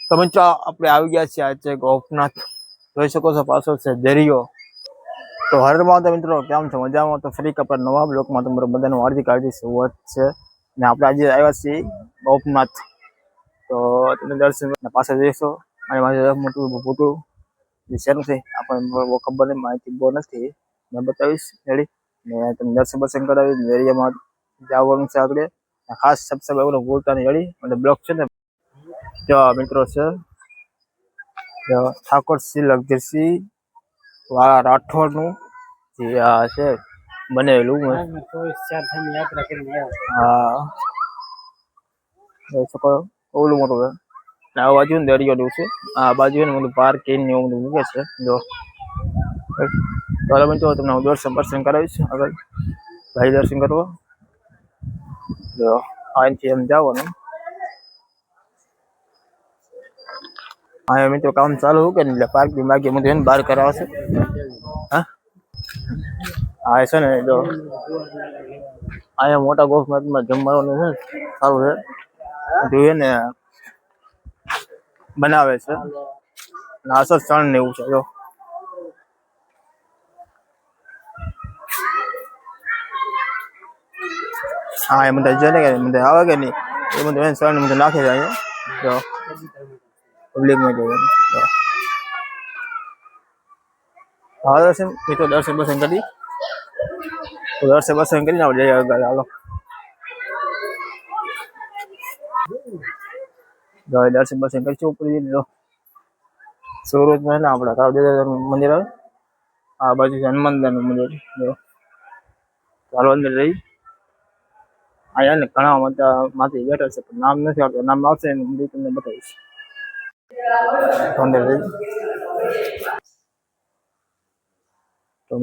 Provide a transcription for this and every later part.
તો મિત્રો આપણે આવી ગયા છીએ આજે ગોપનાથ. જોઈ શકો છો પાછળ છે દરિયો. તો હરમાં તો મિત્રો કેમ છો, મજામાં? તો ફરી કપડા નવા બ્લોકમાં તમારું બધાનું હાર્દિક હાર્દિક સ્વાગત છે. ને આપણે આજે આવ્યા છીએ ગોપનાથ. તો તમે દર્શન પાસે જઈશો. અને મારે મોટું મોટું જે શેનું છે આપણને બહુ ખબર નહીં, માહિતી બહુ નથી. મેં બતાવીશ રેડી ને તમે દર્શન કરાવી દરિયામાં જવાનું છે આગળ. ખાસ સબસ્ક્રાઇબ એવું ભૂલતા નહીં રેડી. અને બ્લોક છે ને જો મિત્રો છે ઠાકોર શ્રી લગધીરસિંહ વાળા રાઠોડ નું જે આ છે બનેલું. હા ઓલું મોટું છે. આ બાજુ ને દરિયો છે, આ બાજુ ને બધું પાર્કિંગ ને એવું બધું મૂકે છે. જો ચાલો મિત્રો તમને હું દર્શન કરાવીશ આગળ. ભાઈ દર્શન કરવા જો અહીંથી એમ જવાનું. હા મિત્રો કામ ચાલુ કે ને એટલે પાર્કિંગ બાકી બધું બહાર કરાવશે. હા હા છે ને જો અહીંયા મોટા ગોફમાં જમવાનું છે સારું છે, જોઈએ ને બનાવે છે. નાસો ચણ ને એવું છે જો. હા એ બધા છે ને કે બધા આવે કે નહીં એ બધું ચણ બધું નાખી દે અહીંયા જો પબ્લિકમાં જોઈએ. હા દર્શન મિત્રો દર્શન કરી કરીને આપણે જઈએ આગળ. હાલો દર્શન કરીશું ઉપર જઈને. સુરતમાં ને આપણા કાળદેવ મંદિર આવે, આ બાજુ હનુમાનદાસ નું મંદિર. ચાલો અંદર રહી. અહીંયા ને ઘણા માથી બેઠા છે પણ નામ નથી આવતું, નામ આવશે મંદિર તમને બતાવીશ. અંદર રહી તો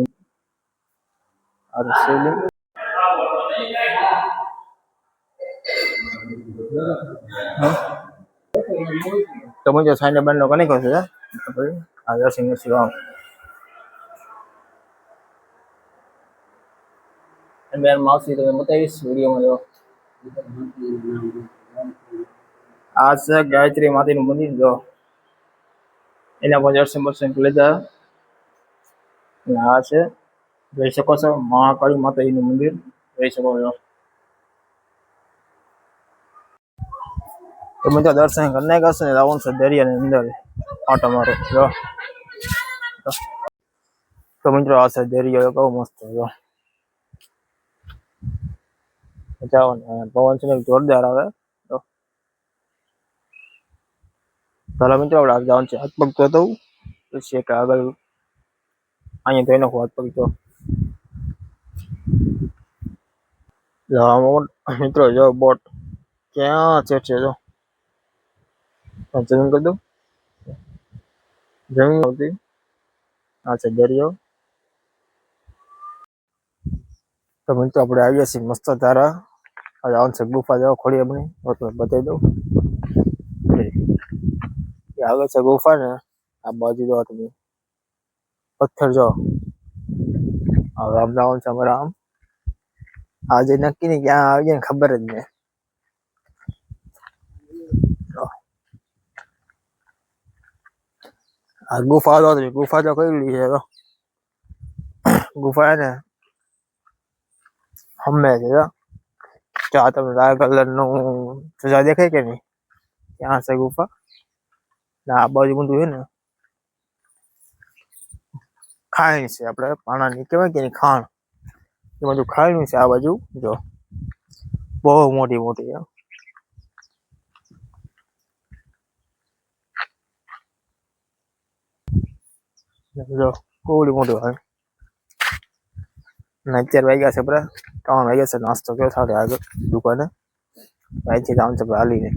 શિવલિંગ તો મુજબ સાઈને બંધ નો કને કહો છે આ દર્શન શિવામ બેન માવસી તમે બતાવીશ વિડીયોમાં. જો આ છે ગાયત્રી માતાનું મંદિર. જો એના પર દર્શન લીધા. આ છે જોઈ શકો છો મહાકાળી માતાજીનું મંદિર જોઈ શકો છો. તો મિત્રો દર્શન કરી કરશે ને રાવણ છે દરિયાની અંદર આટો મારો. જો તો મિત્રો આ છે દરિયો બહુ મસ્ત જો જાઓ ને પવન છે જોરદાર આવે. તો ચાલો મિત્રો આપણે જવાનું છે હાથ પગ ધોતો પછી કે આગળ અહીંયા ધોઈ નાખો હાથ પગ. તો મિત્રો જો બોટ ક્યાં છે જો જમીન કરી દઉં જમીન આવતી. આ છે દરિયો. તો મિત્રો આપણે આવીએ છીએ મસ્ત ધારા. જવાનું છે ગુફા જાઓ ખોડી આપણી બતાવી દઉં. આગળ છે ગુફા ને આ બાજુ જો તમે પથ્થર જો. હવે આમ જવાનું છે અમારે આમ. આજે નક્કી નહીં ક્યાં આવી જાય ને ખબર જ નહીં. આ ગુફા જો ગુફા તો કઈ છે ગુફા ને હમે છે ત્યાં તમને લાલ કલર નું સજા દેખાય કે નહીં ત્યાં છે ગુફા. આ બાજુ બધું છે ને ખાણ છે આપણે પાણાની કહેવાય કે ખાણ એ બધું ખાણ્યું છે. આ બાજુ જો બહુ મોટી મોટી જો કોવડી મોટું હોય. અત્યારે વાગ્યા છે બરાબર 3 વાગ્યા છે. નાસ્તો કેવો થાય આગળ દુકાને અહીંથી જવાનું છે હાલીને,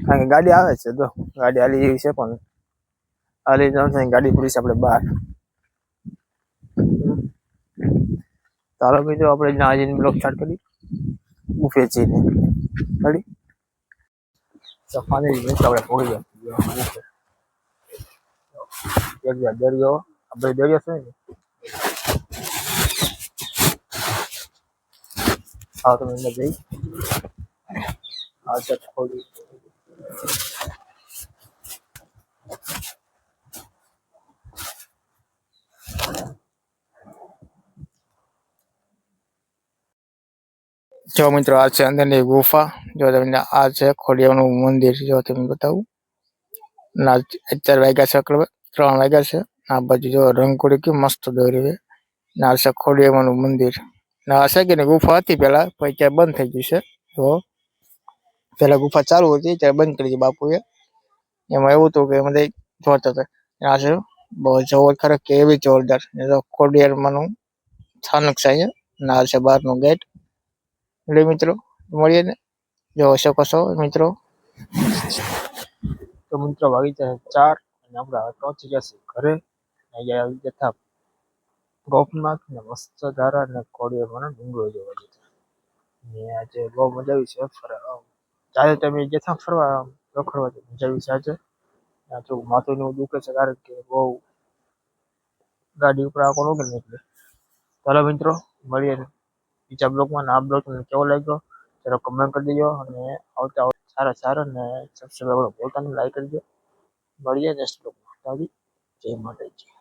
કારણ કે ગાડી આવે છે. તો ગાડી હાલી એવી છે પણ હાલી જવાનું છે. ગાડી પડી છે આપણે બહાર. ચાલો બીજો આપણે આજે બ્લોગ સ્ટાર્ટ કરી ઉફે જઈને રેડી. સફારી આપણે પહોંચી ગયા દરિયો. આપણે દરિયો છે ને હા તમે અંદર જઈ આ છે થોડી જો મિત્રો આ છે અંદરની ગુફા. જો તમને આ છે ખોડિયારનું મંદિર. જો તમને બતાવું ના, 4 વાગ્યા છે, 3 વાગ્યા છે. આ બાજુ જો રંગોળી કે મસ્ત દોરી છે. ના છે ખોડિયારનું મંદિર. ના છે કે ગુફા હતી પેલા, પછી ત્યાં બંધ થઈ ગઈ છે. તો પેલા ગુફા ચાલુ હતી, ત્યારે બંધ કરી દીધી બાપુએ. એમાં એવું હતું કે બધા જોતા હતા. આ છે બહુ જોર ખરે કેવી જોરદાર ખોડિયારમાંનું સ્થાનક છે અહીંયા. ના છે બહારનું ગેટ. એટલે મિત્રો મળીએ ને, જોઈ શકો છો મિત્રો. તો મિત્રો વાગી જાય 4 અને આપણે પહોંચી ગયા છીએ ઘરે. અહીંયા આવી ગયા ગોપનાથ ને મત્સ્યધારા ને ખોડિયારમાંનો ડુંગરો જોવા જતા. ને આજે બહુ મજા આવી છે ચાલે તમે જતા ફરવા રખડવા મજા આવી છે આજે. તો માથું ને દુખે છે કારણ કે બહુ ગાડી ઉપર આખો નો ગમે. એટલે ચાલો મિત્રો મળીએ બીજા બ્લોગમાં. આ બ્લોગ તમને કેવો લાગ્યો જરા કમેન્ટ કરી દેજો. અને આવતા સારા ને સબસ્ક્રાઇબ બોલતા લાઈક કરજો. મળીએ નેક્સ્ટ બ્લોગમાં. જય માતાજી.